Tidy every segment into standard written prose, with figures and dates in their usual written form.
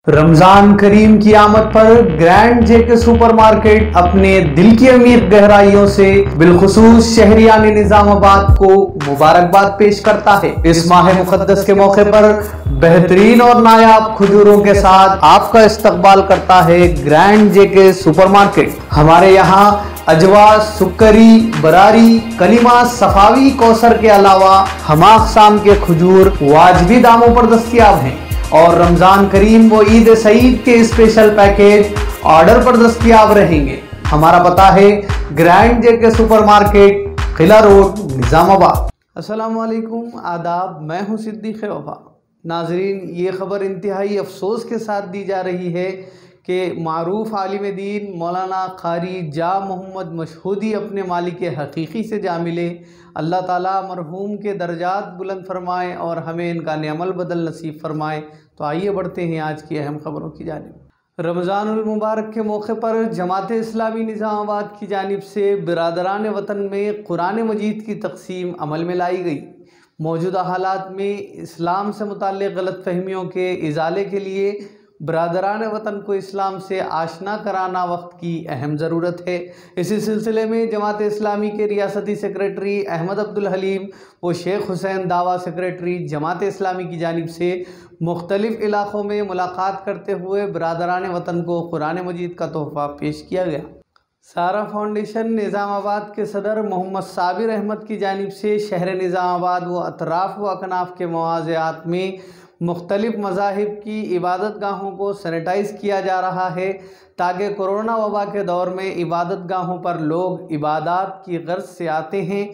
रमजान करीम की आमद पर ग्रैंड जेके सुपरमार्केट अपने दिल की अमीर गहराइयों से बिलखुसूस शहरियान निजामाबाद को मुबारकबाद पेश करता है। इस माह मुकद्दस के मौके पर बेहतरीन और नायाब खजूरों के साथ आपका इस्तकबाल करता है ग्रैंड जेके सुपरमार्केट। हमारे यहाँ अजवा, सुक्करी, बरारी, कलीमा, सफावी, कौसर के अलावा हमा अक़साम के खजूर वाजबी दामों पर दस्तयाब हैं और रमजान करीम व ईद सईद के स्पेशल पैकेज ऑर्डर पर दस्तयाब रहेंगे। हमारा पता है ग्रैंड जेके सुपरमार्केट, किला रोड, निजामाबाद। अस्सलामु अलैकुम, आदाब। मैं हूं सिद्दीक़ वफ़ा। नाजरीन, ये ख़बर इंतहाई अफसोस के साथ दी जा रही है कि मारूफ आलिम दीन मौलाना क़ारी जा मोहम्मद मशहूदी अपने मालिक हकीकी से जा मिले। अल्लाह ताला मरहूम के दर्जात बुलंद फरमाए और हमें इनका नेअमल बदल नसीब फरमाए। तो आइए बढ़ते हैं आज की अहम ख़बरों की जानिब। रमज़ानुल मुबारक के मौके पर जमात इस्लामी निज़ामाबाद की जानिब से बिरादरान वतन में कुरान मजीद की तक़सीम अमल में लाई गई। मौजूदा हालात में इस्लाम से मुताल्लिक़ गलत फहमियों के इज़ाले के लिए बरादरान वतन को इस्लाम से आशना कराना वक्त की अहम ज़रूरत है। इसी सिलसिले में जमात इस्लामी के रियासती सेक्रेटरी अहमद अब्दुल हलीम व शेख हुसैन दावा सेक्रेटरी जमात इस्लामी की जानिब से मुख्तलिफ़ इलाक़ों में मुलाकात करते हुए बरादरान वतन को कुरान मजीद का तोहफ़ा पेश किया गया। सारा फाउंडेशन निज़ामाबाद के सदर मोहम्मद साबिर अहमद की जानिब से शहर निज़ामाबाद व अतराफ़ व अकनाफ़ के मवाज़िआत में मुख्तलिफ़ मज़ाहिब की इबादत गाहों को सैनिटाइज़ किया जा रहा है ताकि कोरोना वबा के दौर में इबादत गाहों पर लोग इबादत की गर्ज से आते हैं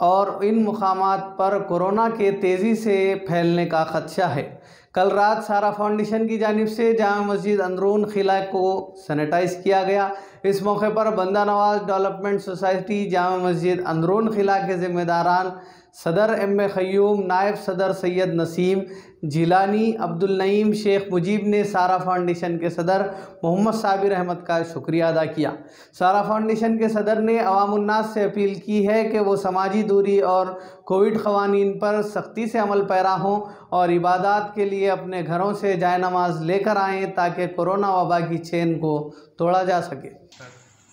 और इन मुकामात पर कोरोना के तेज़ी से फैलने का ख़दशा है। कल रात सारा फाउंडेशन की जानिब से जामा मस्जिद अंदरून क़िला को सैनिटाइज़ किया गया। इस मौके पर बंदा नवाज डेवलपमेंट सोसाइटी जामा मस्जिद अंदरून क़िला के ज़िम्मेदारान सदर एम ख़य्यूम, नायब सदर सैयद नसीम जिलानी, अब्दुल नईम, शेख मुजीब ने सारा फाउंडेशन के सदर मोहम्मद साबिर अहमद का शुक्रिया अदा किया। सारा फाउंडेशन के सदर ने अवामुन्नास से अपील की है कि वो समाजी दूरी और कोविड क़वानीन पर सख्ती से अमल पैरा हों और इबादत के लिए अपने घरों से जाए नमाज लेकर आएँ ताकि कोरोना वबा की चेन को तोड़ा जा सके।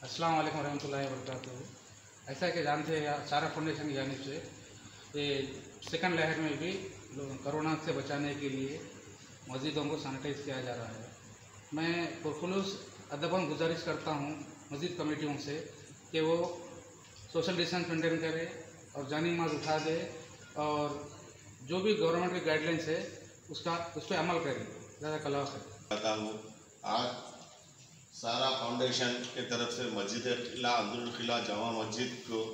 अस्सलाम वालेकुम रहमतुल्लाहि व बरकातुहू। ऐसा कि जानते हैं सारा फाउंडेशन की जानिब से ये सेकंड लहर में भी कोरोना से बचाने के लिए मस्जिदों को सैनिटाइज़ किया जा रहा है। मैं पुरखुलूस अदबन गुजारिश करता हूँ मस्जिद कमेटियों से कि वो सोशल डिस्टेंस मेंटेन करें और जानी नमाज उठा दे और जो भी गवर्नमेंट की गाइडलाइंस है उस पर अमल करें। ज़्यादा कलाव कहता हूँ आज सारा फाउंडेशन के तरफ से मस्जिद क़िला अंदरून क़िला जामा मस्जिद को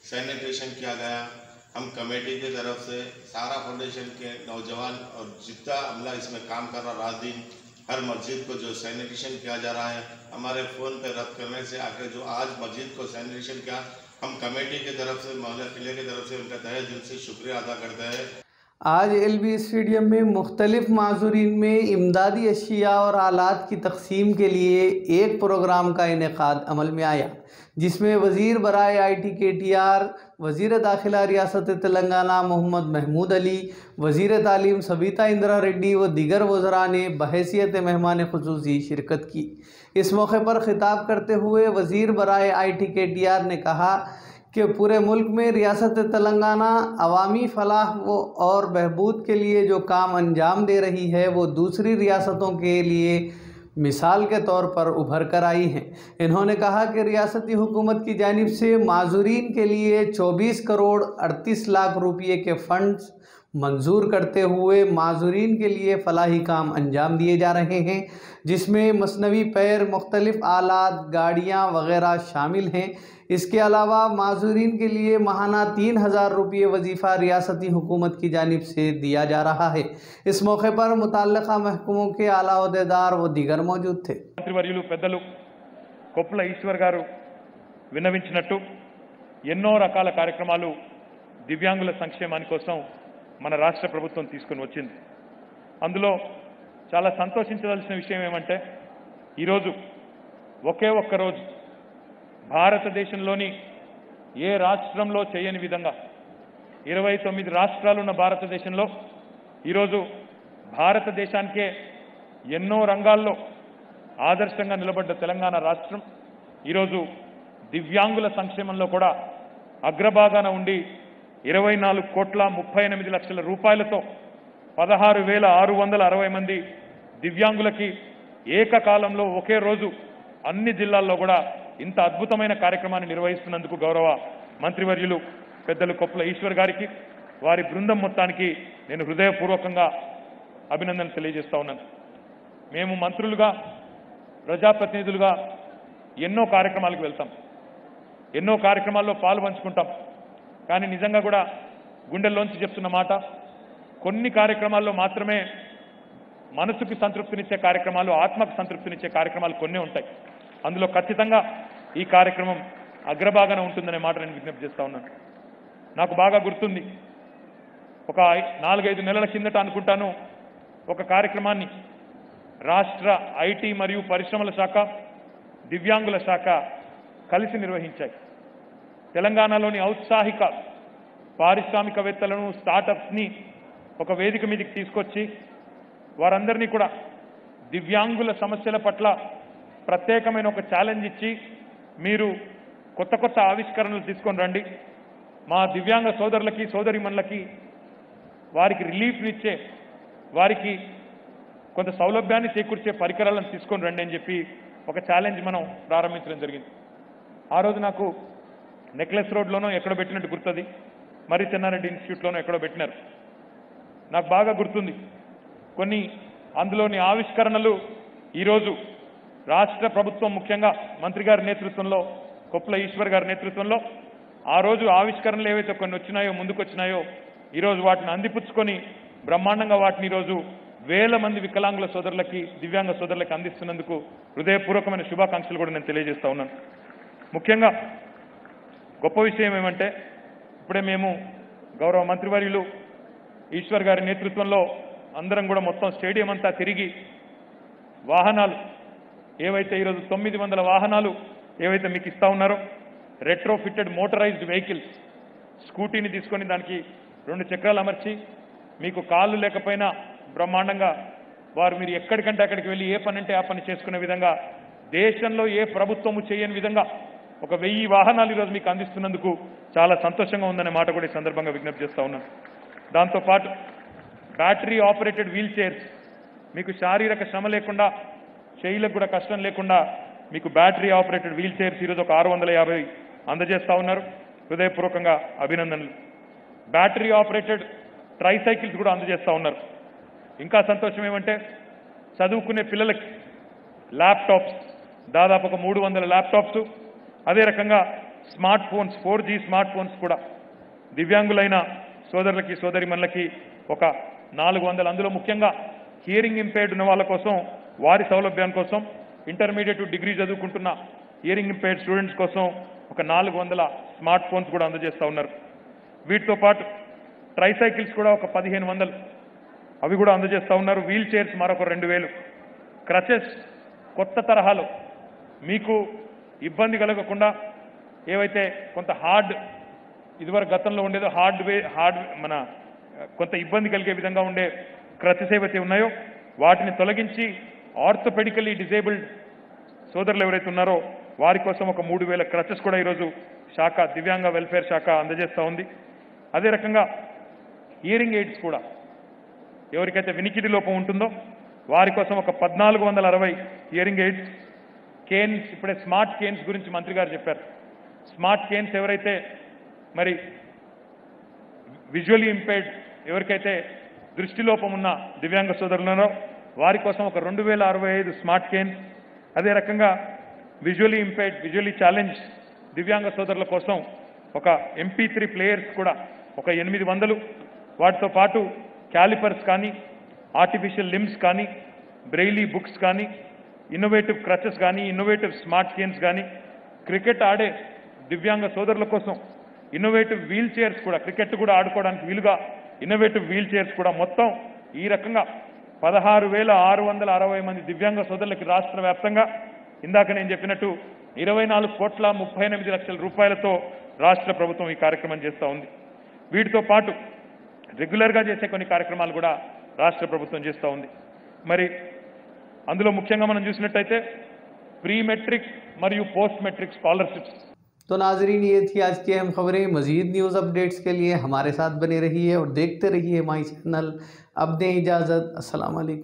सैनिटेशन किया गया। हम कमेटी की तरफ से सारा फाउंडेशन के नौजवान और जितना अमला इसमें काम कर रहा रात दिन हर मस्जिद को जो सैनिटेशन किया जा रहा है, हमारे फ़ोन पर रद्द करने से आकर जो आज मस्जिद को सैनिटेशन किया, हम कमेटी की तरफ से मोहल्ला किले की तरफ से उनका तहे दिल से शुक्रिया अदा करते हैं। आज LB स्टेडियम में मुख्तलिफ माज़ूरीन में इमदादी अशिया और आलात की तक़सीम के लिए एक प्रोग्राम का इनेकाद अमल में आया, जिसमें वज़ीर बराए ITKTR, वज़ीर दाखिला रियासत तेलंगाना मोहम्मद महमूद अली, वज़ीर तालीम सबीता इंदिरा रेड्डी व दीगर वज़रा ने बहैसियत मेहमान ख़ुसूसी शिरकत की। इस मौके पर ख़िताब करते हुए वज़ीर बराए ITKTR ने कहा कि पूरे मुल्क में रियासत तेलंगाना अवामी फ़लाह और बहबूद के लिए जो काम अंजाम दे रही है वो दूसरी रियासतों के लिए मिसाल के तौर पर उभर कर आई हैं। इन्होंने कहा कि रियासती हुकूमत की जानिब से माज़ूरीन के लिए 24 करोड़ 38 लाख रुपये के फ़ंड्स मंजूर करते हुए माज़ूरीन के लिए फ़लाही काम अंजाम दिए जा रहे हैं, जिसमें मसनवी पैर, मुख्तलिफ़ आलात, गाड़ियाँ वगैरह शामिल हैं। इसके अलावा माज़ूरीन के लिए माहाना 3000 रुपये वजीफ़ा रियासती हुकूमत की जानिब से दिया जा रहा है। इस मौके पर मुतल्लिक़ा महकमों के आला अहदेदार व दीगर मौजूद थे। మంత్రివర్యులు పెద్దలు కొప్పుల ఈశ్వర్ గారు విన్నవించినట్టు ఎన్నో రకాల కార్యక్రమాలు దివ్యాంగుల సంక్షేమాని కోసం మన రాష్ట్ర ప్రభుత్వం తీసుకొని వచ్చింది। అందులో చాలా సంతోషించవలసిన విషయం ఏమంటే ఈరోజు ఒకే ఒక్క రోజు భారతదేశంలోని ఏ రాష్ట్రంలో చేయని విధంగా 29 రాష్ట్రాలు ఉన్న భారతదేశంలో ఈరోజు భారతదేశానికే ఎన్నో రంగాల్లో ఆదర్శంగా నిలబడ్డ తెలంగాణ రాష్ట్రం ఈరోజు దివ్యాంగుల సంక్షేమంలో కూడా అగ్రభాగాన ఉండి 24,38,00,000 రూపాయలతో 16,660 మంది దివ్యాంగులకి ఏకకాలంలో ఒకే రోజు అన్ని జిల్లాల్లో కూడా ఇంత అద్భుతమైన కార్యక్రమాన్ని నిర్వహిస్తున్నందుకు గౌరవ మంత్రివర్యులు పెద్దలు కొప్పుల ఈశ్వర్ గారికి వారి బృందం మొత్తానికి నేను హృదయపూర్వకంగా అభినందనలు తెలియజేస్తా ఉన్నాను. మేము మంత్రులుగా ప్రజాప్రతినిధులుగా ఎన్నో కార్యక్రమాలకు వెళ్తాం, ఎన్నో కార్యక్రమాల్లో పాలు పంచుకుంటాం. కానీ నిజంగా కూడా గుండెల్లోంచి చెప్తున్న మాట, కొన్ని కార్యక్రమాల్లో మాత్రమే మనసుకి సంతృప్తినిచ్చే కార్యక్రమాలు, ఆత్మకు సంతృప్తినిచ్చే కార్యక్రమాలు కొన్ని ఉంటాయి. అందులో ఖచ్చితంగా ఈ కార్యక్రమం అగ్రభాగాన ఉంటుందనే మాట నేను విజ్ఞప్తి చేస్తా ఉన్నాను. నాకు బాగా గుర్తుంది, ఒక 4-5 నెలల కిందట అనుకుంటాను ఒక కార్యక్రమాన్ని రాష్ట్ర ఐటీ మరియు పరిశ్రమల శాఖ, దివ్యాంగుల శాఖ కలిసి నిర్వహించాయి. తెలంగాణలోని ఔత్సాహిక పారిశ్రామికవేత్తలను, స్టార్టప్స్ని ఒక వేదిక మీదకి తీసుకొచ్చి వారందరినీ కూడా దివ్యాంగుల సమస్యల పట్ల ప్రత్యేకమైన ఒక ఛాలెంజ్ ఇచ్చి, మీరు కొత్త కొత్త ఆవిష్కరణలు తీసుకొని రండి, మా దివ్యాంగ సోదరులకి సోదరిమణులకి వారికి రిలీఫ్నిచ్చే, వారికి కొంత సౌలభ్యాన్ని చేకూర్చే పరికరాలను తీసుకొని రండి అని చెప్పి ఒక ఛాలెంజ్ మనం ప్రారంభించడం జరిగింది. ఆ రోజు నాకు నెక్లెస్ రోడ్లోనో ఎక్కడో పెట్టినట్టు గుర్తుంది, మరి చెన్నారెడ్డి ఇన్స్టిట్యూట్లోనో ఎక్కడో పెట్టినారు. నాకు బాగా గుర్తుంది, కొన్ని అందులోని ఆవిష్కరణలు ఈరోజు రాష్ట్ర ప్రభుత్వం ముఖ్యంగా మంత్రి గారి నేతృత్వంలో, కొప్పుల ఈశ్వర్ గారి నేతృత్వంలో ఆ రోజు ఆవిష్కరణలు ఏవైతే కొన్ని వచ్చినాయో, ముందుకు వచ్చినాయో, ఈరోజు వాటిని అందిపుచ్చుకొని బ్రహ్మాండంగా వాటిని ఈరోజు వేల మంది వికలాంగుల సోదరులకి, దివ్యాంగ సోదరులకి అందిస్తున్నందుకు హృదయపూర్వకమైన శుభాకాంక్షలు కూడా నేను తెలియజేస్తా ఉన్నాను. ముఖ్యంగా గొప్ప విషయం ఏమంటే, ఇప్పుడే మేము గౌరవ మంత్రివర్యులు ఈశ్వర్ గారి నేతృత్వంలో అందరం కూడా మొత్తం స్టేడియం అంతా తిరిగి వాహనాలు ఏవైతే ఈరోజు 900 వాహనాలు ఏవైతే మీకు ఇస్తా ఉన్నారో, రెట్రో ఫిట్టెడ్ మోటరైజ్డ్ వెహికల్స్, స్కూటీని తీసుకొని దానికి 2 చక్రాలు అమర్చి, మీకు కాళ్ళు లేకపోయినా బ్రహ్మాండంగా మీరు ఎక్కడికంటే అక్కడికి వెళ్ళి ఏ పని అంటే ఆ పని చేసుకునే విధంగా, దేశంలో ఏ ప్రభుత్వము చేయని విధంగా ఒక 1000 వాహనాలు ఈరోజు మీకు అందిస్తున్నందుకు చాలా సంతోషంగా ఉందనే మాట కూడా ఈ సందర్భంగా విజ్ఞప్తి చేస్తా ఉన్నాను. దాంతోపాటు బ్యాటరీ ఆపరేటెడ్ వీల్ చైర్స్, మీకు శారీరక శ్రమ లేకుండా, చేయిలకు కూడా కష్టం లేకుండా మీకు బ్యాటరీ ఆపరేటెడ్ వీల్ చైర్స్ ఈరోజు ఒక 650 అందజేస్తా ఉన్నారు. హృదయపూర్వకంగా అభినందనలు. బ్యాటరీ ఆపరేటెడ్ ట్రైసైకిల్స్ కూడా అందజేస్తా ఉన్నారు. ఇంకా సంతోషం ఏమంటే, చదువుకునే పిల్లలకి ల్యాప్టాప్స్, దాదాపు ఒక 300 ల్యాప్టాప్స్, అదే రకంగా smart phones, 4G smart phones కూడా దివ్యాంగులైన సోదరులకి సోదరిమణులకి ఒక 400, అందులో ముఖ్యంగా హియరింగ్ ఇంపైర్డ్ ఉన్న వాళ్ళ కోసం, వారి సౌలభ్యం కోసం, ఇంటర్మీడియట్ డిగ్రీ చదువుకుంటున్న హియరింగ్ ఇంపైర్డ్ స్టూడెంట్స్ కోసం ఒక 400 స్మార్ట్ ఫోన్స్ కూడా అందజేస్తా ఉన్నారు. వీటితో పాటు ట్రైసైకిల్స్ కూడా ఒక 1500 అవి కూడా అందజేస్తా ఉన్నారు. వీల్ చైర్స్ మరొక 2000, క్రచెస్ కొత్త తరహాలో మీకు ఇబ్బంది కలగకుండా ఏవైతే కొంత హార్డ్, ఇదివరకు గతంలో ఉండేదో హార్డ్ మన కొంత ఇబ్బంది కలిగే విధంగా ఉండే క్రచెస్ ఏవైతే ఉన్నాయో వాటిని తొలగించి ఆర్థోపెడికలీ డిజేబుల్డ్ సోదరులు ఎవరైతే ఉన్నారో వారి కోసం ఒక 3000 క్రచెస్ కూడా ఈరోజు శాఖ, దివ్యాంగ వెల్ఫేర్ శాఖ అందజేస్తూ ఉంది. అదే రకంగా హియరింగ్ ఎయిడ్స్ కూడా ఎవరికైతే వినికిడి లోపం ఉంటుందో వారి కోసం ఒక 1460 హియరింగ్ ఎయిడ్స్. కేన్స్, ఇప్పుడే స్మార్ట్ కేన్స్ గురించి మంత్రి గారు చెప్పారు. స్మార్ట్ కేన్స్ ఎవరైతే మరి విజువల్లీ ఇంపైర్డ్, ఎవరికైతే దృష్టిలోపం ఉన్న దివ్యాంగ సోదరులున్నారో వారి కోసం ఒక 2065 స్మార్ట్ కేన్స్. అదే రకంగా విజువల్లీ ఇంపైర్డ్, విజువల్లీ ఛాలెంజ్ దివ్యాంగ సోదరుల కోసం ఒక MP3 ప్లేయర్స్ కూడా ఒక 800. వాటితో పాటు క్యాలిపర్స్ కానీ, ఆర్టిఫిషియల్ లిమ్స్ కానీ, బ్రెయిలీ బుక్స్ కానీ, ఇన్నోవేటివ్ క్రచెస్ కానీ, ఇన్నోవేటివ్ స్మార్ట్ కేన్స్ కానీ, క్రికెట్ ఆడే దివ్యాంగ సోదరుల కోసం ఇన్నోవేటివ్ వీల్ చైర్స్ కూడా, క్రికెట్ కూడా ఆడుకోవడానికి వీలుగా ఇన్నోవేటివ్ వీల్ చైర్స్ కూడా, మొత్తం ఈ రకంగా 16,660 మంది దివ్యాంగ సోదరులకి రాష్ట్ర వ్యాప్తంగా ఇందాక నేను చెప్పినట్టు 24,38,00,000 రూపాయలతో రాష్ట్ర ప్రభుత్వం ఈ కార్యక్రమం చేస్తూ ఉంది. వీటితో పాటు రెగ్యులర్గా చేసే కొన్ని కార్యక్రమాలు కూడా రాష్ట్ర ప్రభుత్వం చేస్తూ ఉంది. మరి అందులో ముఖ్యంగా మనం చూసినట్టయితే ప్రీ మెట్రిక్ మరియు పోస్ట్ మెట్రిక్ స్కాలర్షిప్స్. तो नाजरीन, ये थी आज की अहम खबरें। मजीद न्यूज़ अपडेट्स के लिए हमारे साथ बने रहिए और देखते रहिए माई चैनल। अब दें इजाज़त। अस्सलाम वालेकुम।